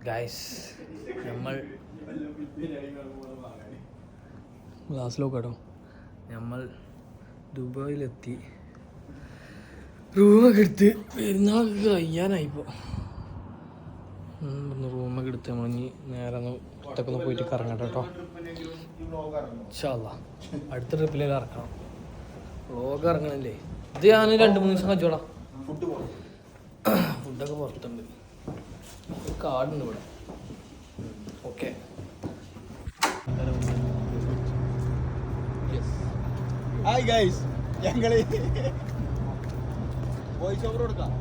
guys നമ്മൾ ഗ്ലാസ്സിലൊക്കെ കേട്ടോ നമ്മൾ ദുബായിലെത്തി റൂമൊക്കെ എടുത്ത് പെരുന്നാൾക്ക് കഴിയാനായിപ്പോൾ റൂമൊക്കെ എടുത്ത് നമ്മളിനി നേരെ ഒന്ന് പുറത്തൊക്കെ ഒന്ന് പോയിട്ട് കറങ്ങട്ടെ കേട്ടോ ഇൻഷാല്ലാ അടുത്ത ട്രിപ്പിലേക്ക് ഇറക്കണം വ്ളോഗ് ഇറങ്ങണല്ലേ ഇത് ഞാൻ 2-3 ദിവസം കഴിച്ചോളാം ഫുഡൊക്കെ പുറത്തുണ്ട് കാടുണ്ട് ഇവിടെ ഓക്കെ ഹായ് ഗൈസ് ഞങ്ങൾ വോയിസ് ഓവർ കൊടുക്കാം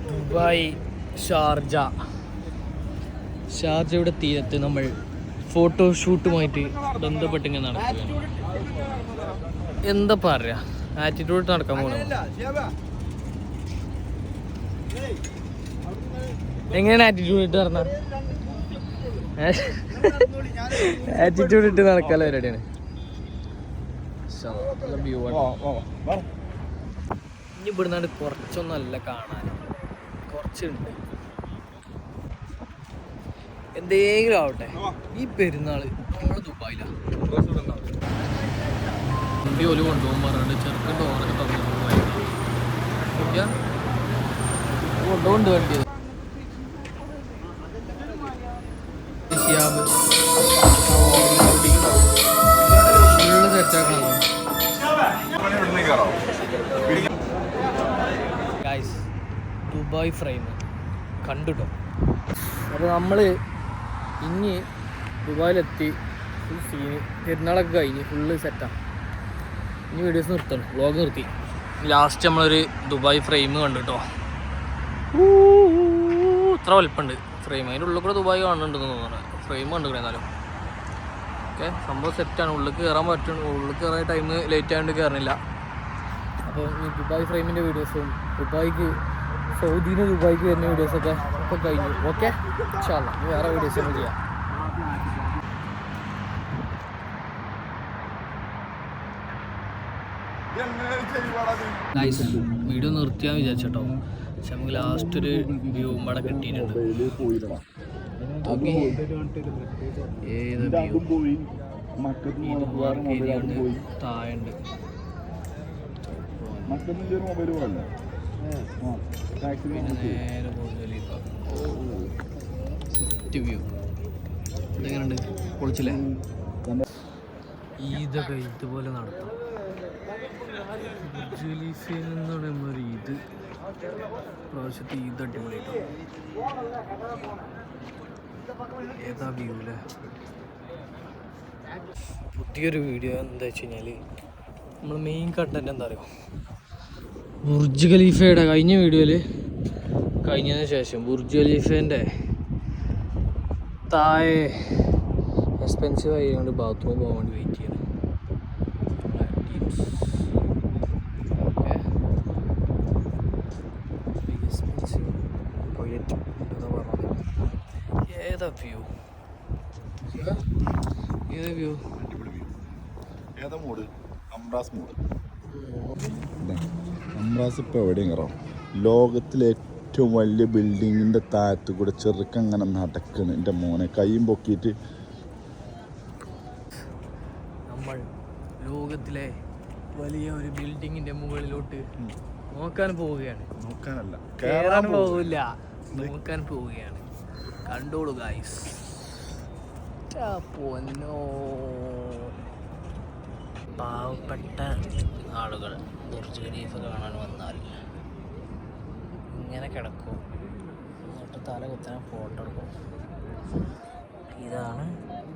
ദുബായ് ഷാർജയുടെ തീരത്ത് നമ്മൾ ഫോട്ടോഷൂട്ടുമായിട്ട് ബന്ധപ്പെട്ടിങ്ങനെ നടക്കുകയാണ് എന്താ പറയാ ആറ്റിറ്റ്യൂഡ് നടക്കാൻ പോകണം എങ്ങനെയാണ് ആറ്റിറ്റ്യൂഡ് ഇട്ട് നടന്ന ആറ്റിറ്റ്യൂഡ് ഇട്ട് നടക്കാനുള്ള പരിപാടിയാണ് വ്യൂ ഇനി ഇവിടുന്നാണ്ട് കുറച്ചൊന്നല്ല കാണാൻ കുറച്ചുണ്ട് എന്തെങ്കിലും ആവട്ടെ ഈ പെരുന്നാള് നമ്മൾ ദുബായിലാണ് വണ്ടി ഒരു കൊണ്ടുപോകാൻ പറഞ്ഞിട്ട് ചെറുക്കൻ ഡോറൊക്കെ കൊണ്ടുപോകുന്നുണ്ട് വണ്ടി ഫുള്ള് സെറ്റാക്കണോ ഗൈസ് ദുബായ് ഫ്രെയിം കണ്ടുട്ടോ അപ്പോൾ നമ്മൾ ഇനി ദുബായിലെത്തി ഫുൾ സീന് പെരുന്നാളൊക്കെ കഴിഞ്ഞ് ഫുള്ള് സെറ്റാണ് ഇനി വീഡിയോസ് നിർത്തണം വ്ളോഗ് നിർത്തി ലാസ്റ്റ് നമ്മളൊരു ദുബായ് ഫ്രെയിം കണ്ടു കേട്ടോ ഇത്ര വലിപ്പമുണ്ട് ഫ്രെയിം അതിൻ്റെ ഉള്ളിൽ കൂടെ ദുബായ് കാണുന്നുണ്ടെന്ന് തോന്നുന്നു ഫ്രെയിം കണ്ടുകൂടെ എന്നാലും ഓക്കെ സംഭവം സെറ്റാണ് ഉള്ളിൽ കയറാൻ പറ്റും ഉള്ളിൽ കയറാൻ ടൈം ലേറ്റ് ആയതുകൊണ്ട് കയറണില്ല അപ്പോൾ ഈ ദുബായ് ഫ്രെയിമിൻ്റെ വീഡിയോസും സൗദിയിൽ നിന്ന് ദുബായിക്ക് വരുന്ന വീഡിയോസൊക്കെ ഒക്കെ കഴിഞ്ഞു ഓക്കെ ഇൻഷാല്ലാ ഇനി വേറെ വീഡിയോസ് നമ്മൾ ചെയ്യാം വീഡിയോ നിർത്തിയാന്ന് വിചാരിച്ചോ പക്ഷെ നമുക്ക് ലാസ്റ്റ് ഒരു വ്യൂ ഇവിടെ കിട്ടിയിട്ടുണ്ട് ഏത് വ്യൂ താഴെയുണ്ട് പിന്നെ നേരെ സെറ്റ് വ്യൂ ഇതെങ്ങനെയുണ്ട് പൊളിച്ചില്ലേ ഇതൊക്കെ ഇതുപോലെ നടത്താം ജലീഫിൽ എന്ന് പറയുമ്പോൾ ഒരു ഈദ് പ്രാവശ്യത്തെ ഈദ് അടിപൊളിയായിട്ടോ ഏതാ വ്യൂ അല്ലേ പുതിയൊരു വീഡിയോ എന്താ വെച്ച് കഴിഞ്ഞാൽ നമ്മൾ മെയിൻ കണ്ടന്റ് എന്താ പറയുക ബുർജ് ഖലീഫയുടെ കഴിഞ്ഞ വീഡിയോയിൽ കഴിഞ്ഞതിന് ശേഷം ബുർജ് ഖലീഫേൻ്റെ താഴെ എക്സ്പെൻസീവ് ആയതുകൊണ്ട് ബാത്റൂം പോകാൻ വേണ്ടി വെയിറ്റ് ചെയ്യണം ഏതാ വ്യൂ ഏതാ വ്യൂ ഏതാ മോഡ് അംബ്രാസ് ഇപ്പോൾ എവിടെയും കയറാം ലോകത്തിലെ ഏറ്റവും വലിയ ബിൽഡിങ്ങിൻ്റെ താഴത്ത് കൂടെ ചെറുക്കം അങ്ങനെ നടക്കണം എൻ്റെ മോനെ കൈയും പൊക്കിയിട്ട് നമ്മൾ ലോകത്തിലെ വലിയ ഒരു ബിൽഡിങ്ങിന്റെ മുകളിലോട്ട് നോക്കാൻ പോവുകയാണ് നോക്കാനല്ല കേറാൻ പോവില്ല നോക്കാൻ പോവുകയാണ് കണ്ടോളൂ ഗൈസ് പൊന്നോ പാവപ്പെട്ട ആളുകൾ ബുർജ് ഖലീഫ കാണാൻ വന്നാൽ ഇങ്ങനെ കിടക്കും എന്നിട്ട് തല കുത്താൻ ഫോട്ടോ എടുക്കും ഇതാണ്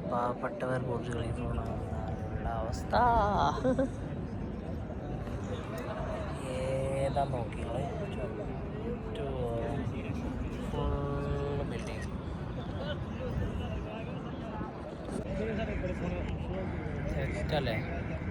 പാവപ്പെട്ടവർ ബുർജ് ഖലീഫ കാണാനുള്ള അവസ്ഥ ഏതാ നോക്കിയാളെ ഫുൾ ബിൽഡിങ് സെറ്റല്ലേ